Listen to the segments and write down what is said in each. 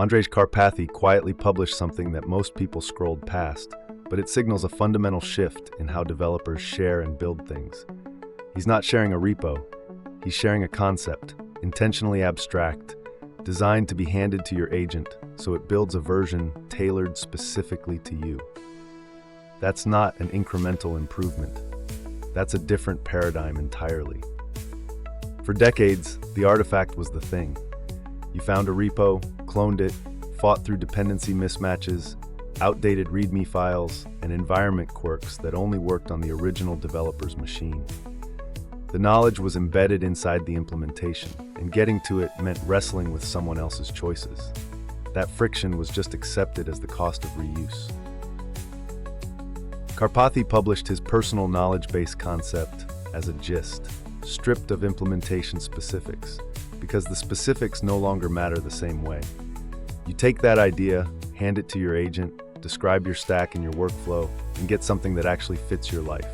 Andrej Karpathy quietly published something that most people scrolled past, but it signals a fundamental shift in how developers share and build things. He's not sharing a repo, he's sharing a concept, intentionally abstract, designed to be handed to your agent so it builds a version tailored specifically to you. That's not an incremental improvement. That's a different paradigm entirely. For decades, the artifact was the thing. You found a repo, cloned it, fought through dependency mismatches, outdated README files, and environment quirks that only worked on the original developer's machine. The knowledge was embedded inside the implementation, and getting to it meant wrestling with someone else's choices. That friction was just accepted as the cost of reuse. Karpathy published his personal knowledge-based concept as a gist, stripped of implementation specifics, because the specifics no longer matter the same way. You take that idea, hand it to your agent, describe your stack and your workflow, and get something that actually fits your life.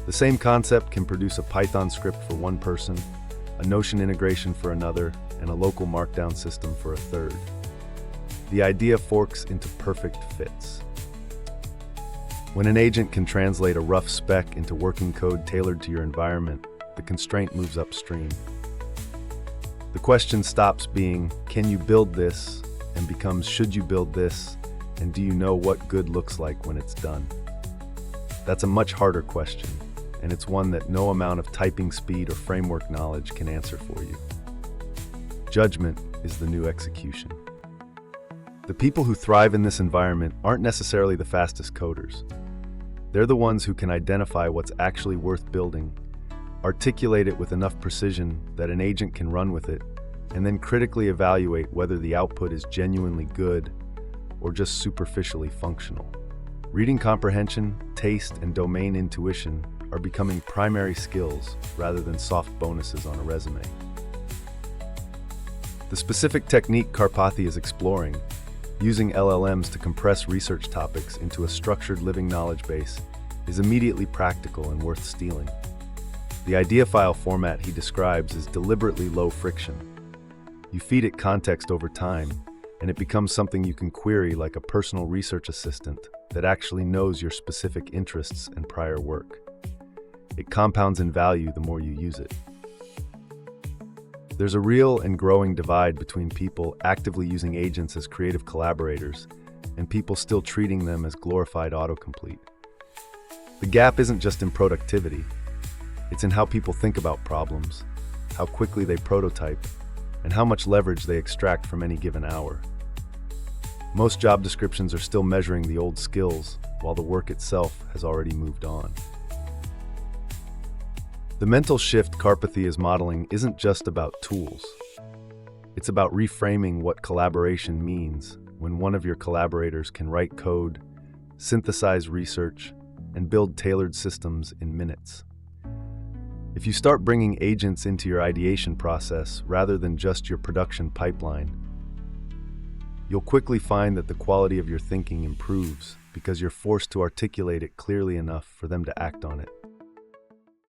The same concept can produce a Python script for one person, a Notion integration for another, and a local markdown system for a third. The idea forks into perfect fits. When an agent can translate a rough spec into working code tailored to your environment, the constraint moves upstream. The question stops being, can you build this, and becomes, should you build this, and do you know what good looks like when it's done? That's a much harder question, and it's one that no amount of typing speed or framework knowledge can answer for you. Judgment is the new execution. The people who thrive in this environment aren't necessarily the fastest coders. They're the ones who can identify what's actually worth building, articulate it with enough precision that an agent can run with it, and then critically evaluate whether the output is genuinely good or just superficially functional. Reading comprehension, taste, and domain intuition are becoming primary skills rather than soft bonuses on a resume. The specific technique Karpathy is exploring, using LLMs to compress research topics into a structured living knowledge base, is immediately practical and worth stealing. The idea file format he describes is deliberately low friction. You feed it context over time, and it becomes something you can query like a personal research assistant that actually knows your specific interests and prior work. It compounds in value the more you use it. There's a real and growing divide between people actively using agents as creative collaborators and people still treating them as glorified autocomplete. The gap isn't just in productivity, it's in how people think about problems, how quickly they prototype, and how much leverage they extract from any given hour. Most job descriptions are still measuring the old skills, while the work itself has already moved on. The mental shift Karpathy is modeling isn't just about tools. It's about reframing what collaboration means when one of your collaborators can write code, synthesize research, and build tailored systems in minutes. If you start bringing agents into your ideation process rather than just your production pipeline, you'll quickly find that the quality of your thinking improves because you're forced to articulate it clearly enough for them to act on it.